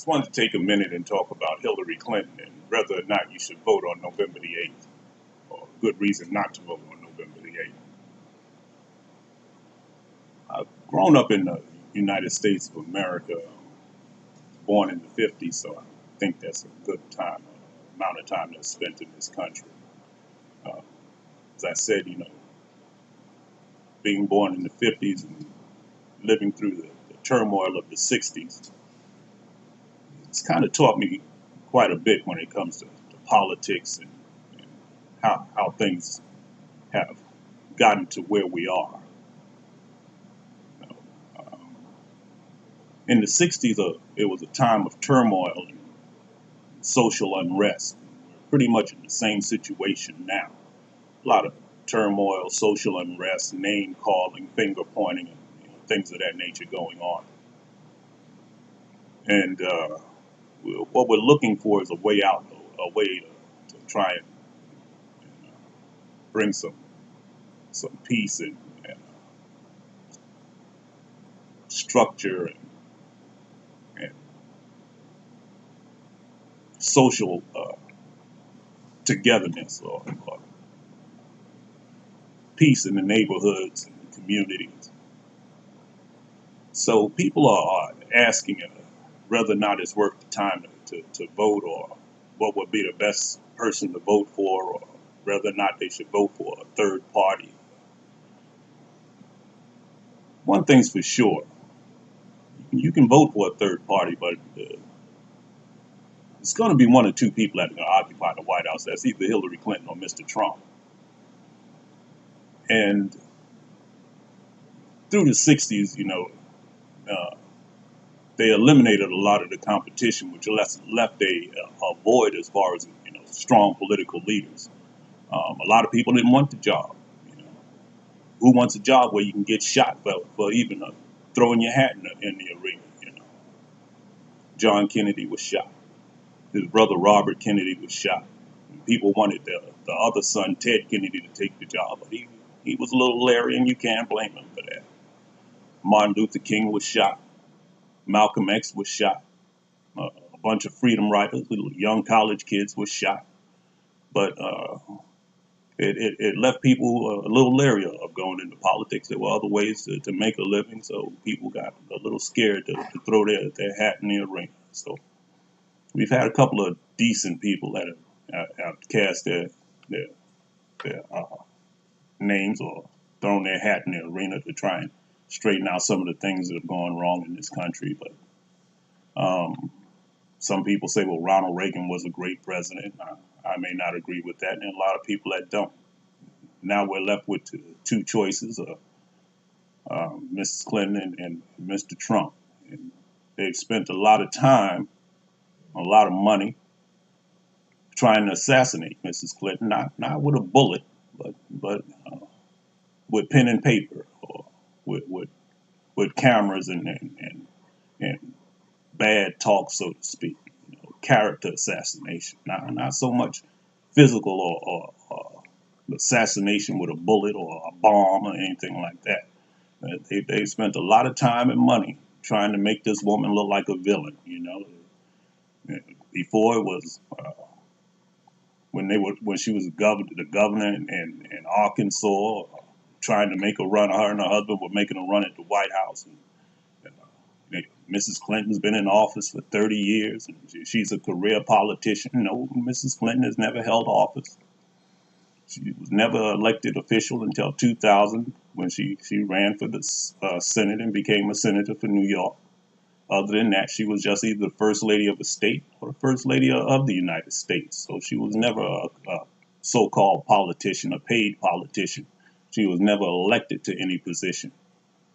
Just wanted to take a minute and talk about Hillary Clinton and whether or not you should vote on November the 8th, or a good reason not to vote on November the 8th. I've grown up in the United States of America, born in the 50s, so I think that's a good amount of time that's spent in this country. Uh, as I said, being born in the 50s and living through the turmoil of the 60s, it's kind of taught me quite a bit when it comes to politics and how things have gotten to where we are. You know, in the 60s, it was a time of turmoil and social unrest. We're pretty much in the same situation now. A lot of turmoil, social unrest, name calling, finger pointing, and things of that nature going on. And what we're looking for is a way out, a way to try and bring some peace and structure and social togetherness or peace in the neighborhoods and the communities. So people are asking whether or not it's worth the time to vote, or what would be the best person to vote for, or whether or not they should vote for a third party. One thing's for sure, you can vote for a third party, but it's going to be one or two people that are going to occupy the White House. That's either Hillary Clinton or Mr. Trump. And through the 60s, they eliminated a lot of the competition, which left a void as far as strong political leaders. A lot of people didn't want the job. Who wants a job where you can get shot for even throwing your hat in the arena? John Kennedy was shot. His brother Robert Kennedy was shot. People wanted the other son, Ted Kennedy, to take the job, but he was a little leery, and you can't blame him for that. Martin Luther King was shot. Malcolm X was shot. A bunch of freedom riders, little young college kids, were shot. But it left people a little leery of going into politics. There were other ways to make a living, so people got a little scared to throw their hat in the arena. So we've had a couple of decent people that have cast their names or thrown their hat in the arena to try and straighten out some of the things that have gone wrong in this country. But some people say, well, Ronald Reagan was a great president. I may not agree with that, and a lot of people that don't. Now we're left with two choices, Mrs. Clinton and Mr. Trump. And they've spent a lot of time, a lot of money, trying to assassinate Mrs. Clinton, not with a bullet, but with pen and paper, or with cameras and bad talk, so to speak. Character assassination, not so much physical or assassination with a bullet or a bomb or anything like that. They spent a lot of time and money trying to make this woman look like a villain. Before it was when she was the governor in Arkansas, trying to make a run. Her and her husband were making a run at the White House. Mrs. Clinton's been in office for 30 years, and she's a career politician. No, Mrs. Clinton has never held office. She was never elected official until 2000, when she ran for the Senate and became a senator for New York. Other than that, she was just either the first lady of a state or the first lady of the United States. So she was never a so-called politician, a paid politician. She was never elected to any position.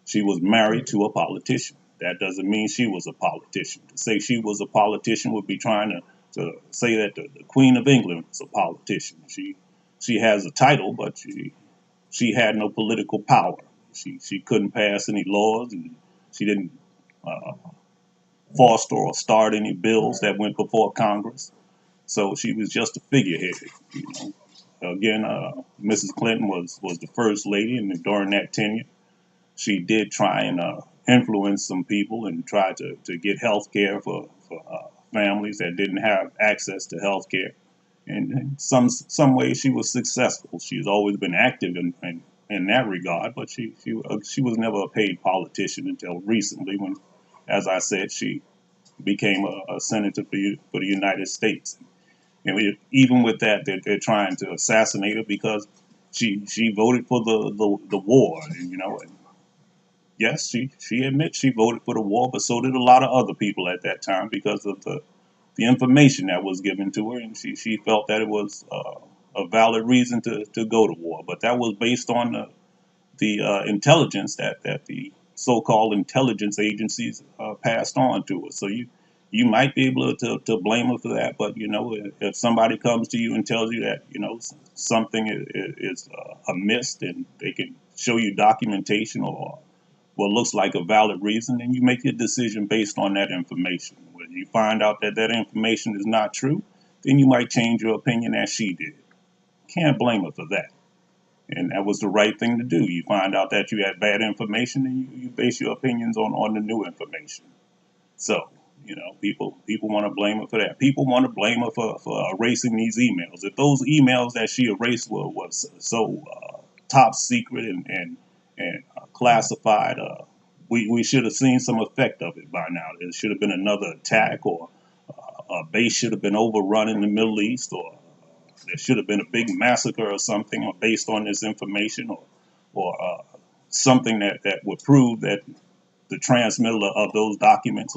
She was married to a politician. That doesn't mean she was a politician. To say she was a politician would be trying to say that the Queen of England was a politician. She has a title, but she had no political power. She couldn't pass any laws, and she didn't foster or start any bills that went before Congress. So she was just a figurehead. Again, Mrs. Clinton was the first lady, and during that tenure, she did try and influence some people and try to get health care for families that didn't have access to health care. And in some ways, she was successful. She's always been active in that regard, but she was never a paid politician until recently, when, as I said, she became a senator for the United States. And even with that, they're trying to assassinate her because she voted for the war, and, and yes, she admits she voted for the war, but so did a lot of other people at that time because of the information that was given to her, and she felt that it was a valid reason to go to war. But that was based on the intelligence that the so-called intelligence agencies passed on to us. So you might be able to blame her for that, but if somebody comes to you and tells you that something is amiss, and they can show you documentation or what looks like a valid reason, then you make your decision based on that information. When you find out that that information is not true, then you might change your opinion as she did. Can't blame her for that. And that was the right thing to do. You find out that you had bad information, and you base your opinions on the new information. So, people want to blame her for that. People want to blame her for erasing these emails. If those emails that she erased was so top secret and classified, we should have seen some effect of it by now. There should have been another attack, or a base should have been overrun in the Middle East, or there should have been a big massacre or something based on this information, or something that would prove that the transmittal of those documents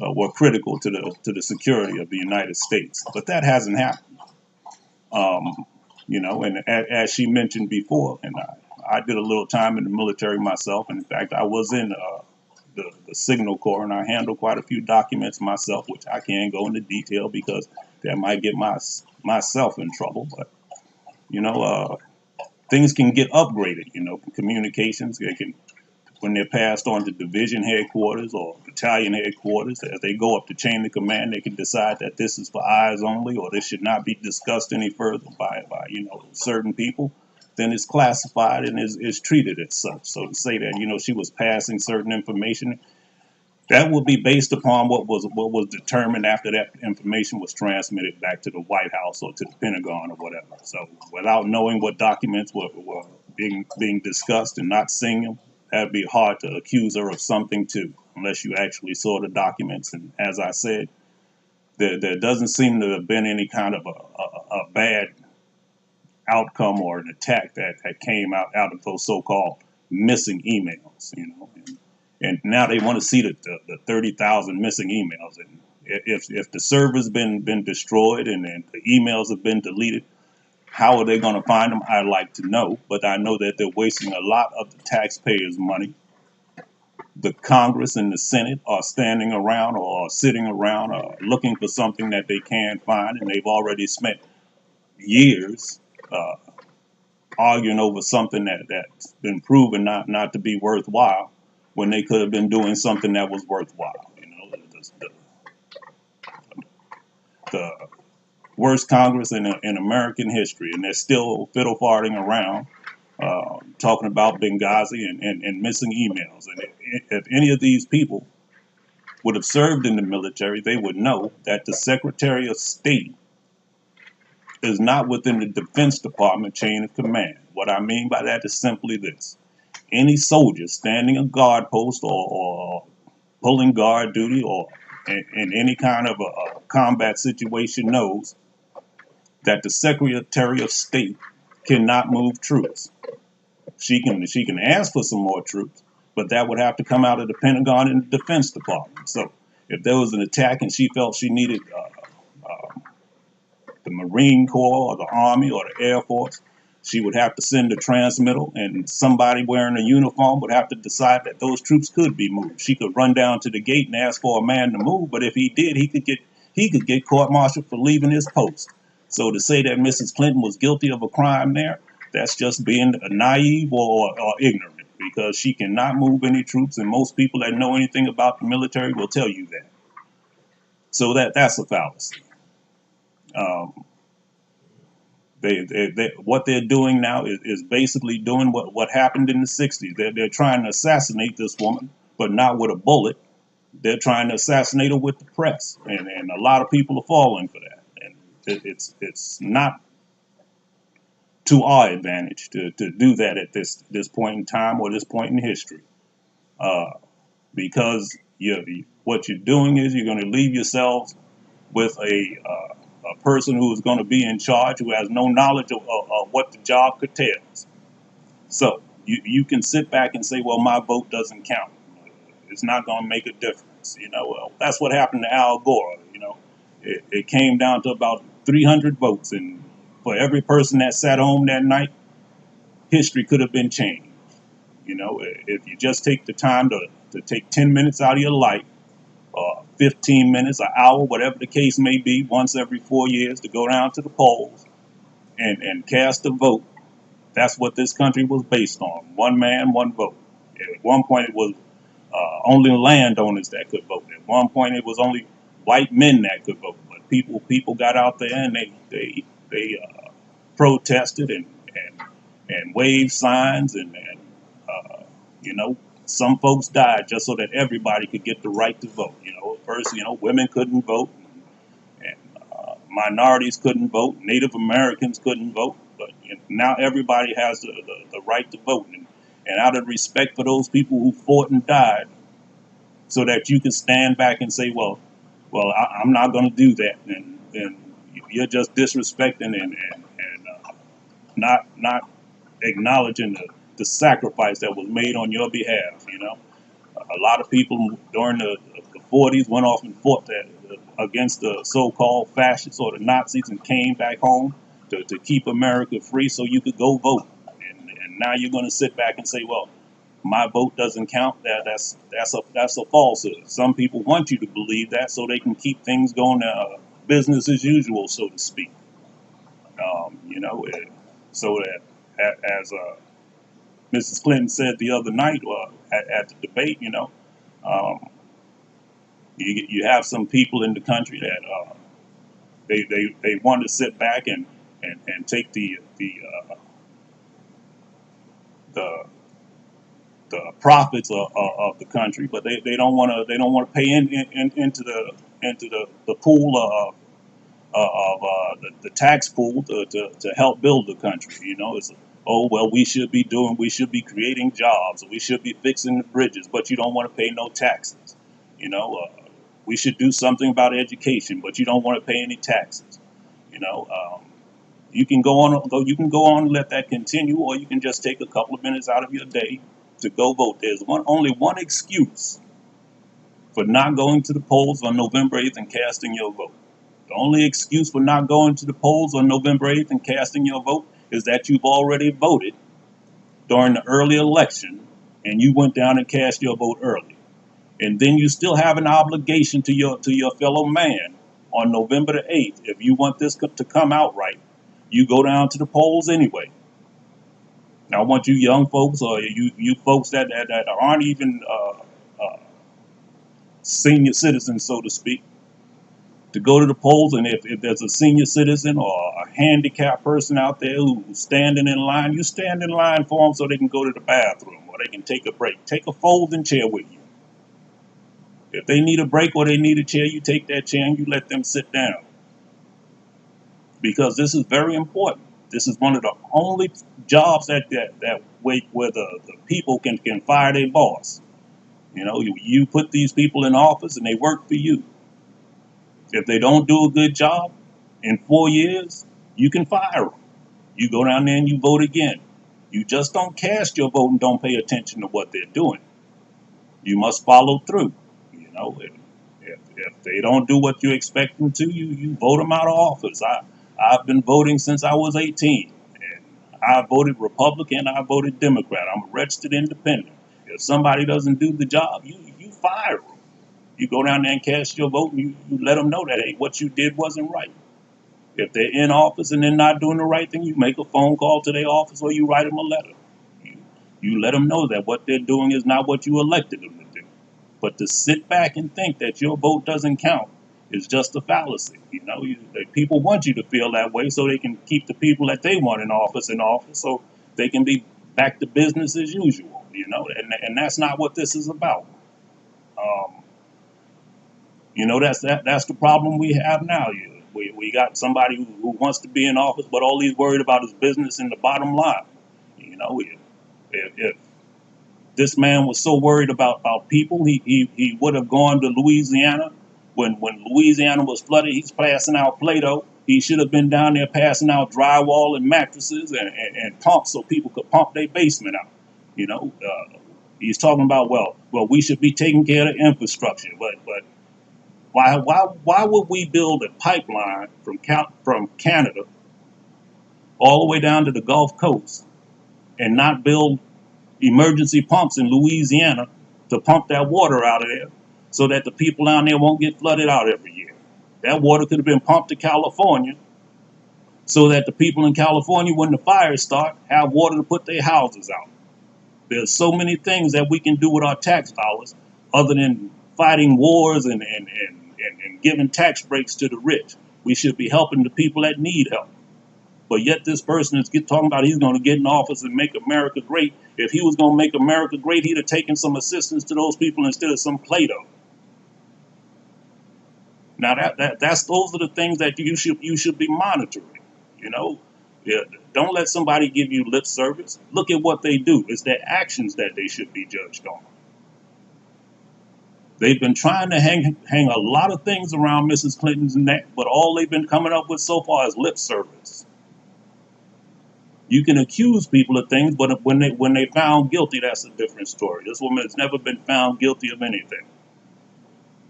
were critical to the security of the United States. But that hasn't happened. And as she mentioned before, and I did a little time in the military myself. In fact, I was in the Signal Corps, and I handled quite a few documents myself, which I can't go into detail because that might get myself in trouble. But things can get upgraded. Communications, when they're passed on to division headquarters or battalion headquarters, as they go up the chain of command, they can decide that this is for eyes only, or this should not be discussed any further by certain people. Then it's classified and is treated as such. So to say that she was passing certain information, that will be based upon what was determined after that information was transmitted back to the White House or to the Pentagon or whatever. So without knowing what documents were being discussed and not seeing them, that'd be hard to accuse her of something too, unless you actually saw the documents. And as I said, there doesn't seem to have been any kind of a bad outcome or an attack that came out of those so-called missing emails. And now they want to see the 30,000 missing emails. And if the server's been destroyed and the emails have been deleted, how are they going to find them? I'd like to know, but I know that they're wasting a lot of the taxpayers' money. The Congress and the Senate are standing around or sitting around looking for something that they can't find, and they've already spent years arguing over something that's been proven not to be worthwhile, when they could have been doing something that was worthwhile. The worst Congress in American history, and they're still fiddle farting around talking about Benghazi and missing emails. And if any of these people would have served in the military, they would know that the Secretary of State is not within the Defense Department chain of command. What I mean by that is simply this. Any soldier standing a guard post or pulling guard duty or in any kind of a combat situation knows that the Secretary of State cannot move troops. She can ask for some more troops, but that would have to come out of the Pentagon and the Defense Department. So if there was an attack and she felt she needed the Marine Corps or the Army or the Air Force, she would have to send a transmittal, and somebody wearing a uniform would have to decide that those troops could be moved. She could run down to the gate and ask for a man to move, but if he did, he could get court-martialed for leaving his post. So to say that Mrs. Clinton was guilty of a crime there, that's just being naive or ignorant, because she cannot move any troops, and most people that know anything about the military will tell you that. So that's a fallacy. What they're doing now is basically doing what happened in the 60s. They're trying to assassinate this woman, but not with a bullet. They're trying to assassinate her with the press, and a lot of people are falling for that. And it's not to our advantage to do that at this point in time or this point in history, uh, because what you're doing is you're going to leave yourselves with a person who is going to be in charge who has no knowledge of what the job curtails. So you can sit back and say, well, my vote doesn't count. It's not going to make a difference. Well, that's what happened to Al Gore. It came down to about 300 votes, and for every person that sat home that night, history could have been changed. If you just take the time to take 10 minutes out of your life, 15 minutes, an hour, whatever the case may be, once every 4 years to go down to the polls and cast a vote. That's what this country was based on. One man, one vote. At one point, it was only landowners that could vote. At one point, it was only white men that could vote. But people got out there and they protested and waved signs and some folks died just so that everybody could get the right to vote. First, women couldn't vote, and minorities couldn't vote, Native Americans couldn't vote, but now everybody has the right to vote. And out of respect for those people who fought and died, so that you can stand back and say, I'm not going to do that, and you're just disrespecting and not acknowledging the sacrifice that was made on your behalf. A lot of people during the 40s went off and fought against the so-called fascists or the Nazis and came back home to keep America free so you could go vote. And now you're going to sit back and say, well, my vote doesn't count. That's a falsehood. Some people want you to believe that so they can keep things going, business as usual, so to speak. So that as Mrs. Clinton said the other night at the debate, um, you have some people in the country that they want to sit back and take the profits of the country, but they don't want to pay into the pool of the tax pool to help build the country. It's, oh well, we should be creating jobs, we should be fixing the bridges, but you don't want to pay no taxes. We should do something about education, but you don't want to pay any taxes. You can go on and let that continue, or you can just take a couple of minutes out of your day to go vote. There's only one excuse for not going to the polls on November 8th and casting your vote. The only excuse for not going to the polls on November 8th and casting your vote is that you've already voted during the early election and you went down and cast your vote early. And then you still have an obligation to your fellow man on November the 8th. If you want this to come out right, you go down to the polls anyway. Now, I want you young folks, or you folks that aren't even senior citizens, so to speak, to go to the polls. And if there's a senior citizen or a handicapped person out there who's standing in line, you stand in line for them so they can go to the bathroom or they can take a break. Take a folding chair with you. If they need a break or they need a chair, you take that chair and you let them sit down. Because this is very important. This is one of the only jobs that where the people can fire their boss. You put these people in office and they work for you. If they don't do a good job in 4 years, you can fire them. You go down there and you vote again. You just don't cast your vote and don't pay attention to what they're doing. You must follow through. If they don't do what you expect them to, you vote them out of office. I've been voting since I was 18. And I voted Republican, I voted Democrat. I'm a registered independent. If somebody doesn't do the job, you fire them. You go down there and cast your vote and you let them know that, hey, what you did wasn't right. If they're in office and they're not doing the right thing, you make a phone call to their office or you write them a letter. You let them know that what they're doing is not what you elected them to do. But to sit back and think that your vote doesn't count is just a fallacy. People want you to feel that way so they can keep the people that they want in office so they can be back to business as usual. And that's not what this is about. That's the problem we have now. We got somebody who wants to be in office, but all he's worried about is business and the bottom line. You know, if this man was so worried about people, he would have gone to Louisiana when Louisiana was flooded. He's passing out Play-Doh. He should have been down there passing out drywall and mattresses and pumps so people could pump their basement out. You know, he's talking about we should be taking care of the infrastructure, but why would we build a pipeline from Canada all the way down to the Gulf Coast and not build emergency pumps in Louisiana to pump that water out of there so that the people down there won't get flooded out every year? That water could have been pumped to California so that the people in California, when the fires start, have water to put their houses out. There's so many things that we can do with our tax dollars other than fighting wars and giving tax breaks to the rich. We should be helping the people that need help. But yet this person is talking about he's going to get in office and make America great. If he was going to make America great, he'd have taken some assistance to those people instead of some Play-Doh. Now those are the things that you should be monitoring. You know, don't let somebody give you lip service. Look at what they do. It's their actions that they should be judged on. They've been trying to hang a lot of things around Mrs. Clinton's neck, but all they've been coming up with so far is lip service. You can accuse people of things, but when they found guilty, that's a different story. This woman has never been found guilty of anything.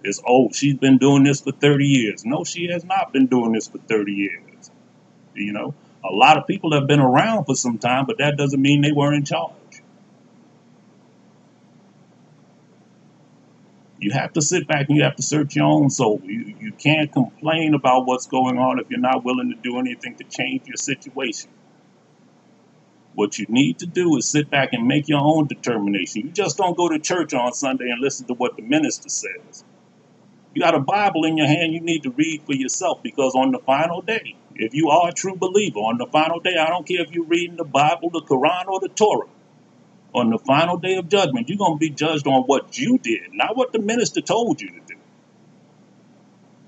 It's, she's been doing this for 30 years. No, she has not been doing this for 30 years. You know, a lot of people have been around for some time, but that doesn't mean they were in charge. You have to sit back and you have to search your own soul. You can't complain about what's going on if you're not willing to do anything to change your situation. What you need to do is sit back and make your own determination. You just don't go to church on Sunday and listen to what the minister says. You got a Bible in your hand you need to read for yourself, because on the final day, if you are a true believer, on the final day, I don't care if you're reading the Bible, the Quran, or the Torah, on the final day of judgment, you're going to be judged on what you did, not what the minister told you to do.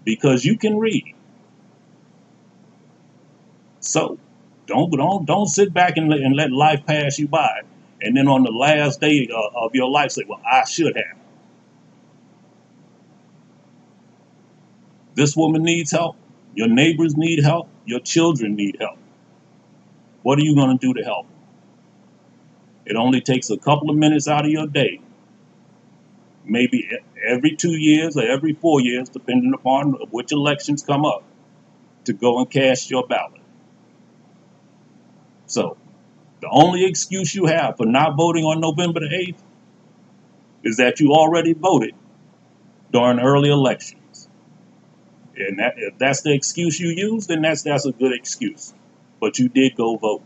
Because you can read. So, don't sit back and let life pass you by, and then on the last day of your life say, well, I should have. This woman needs help. Your neighbors need help. Your children need help. What are you going to do to help? It only takes a couple of minutes out of your day, maybe every 2 years or every 4 years, depending upon which elections come up, to go and cast your ballot. So, the only excuse you have for not voting on November the 8th is that you already voted during early elections. And if that's the excuse you use, then that's a good excuse. But you did go vote.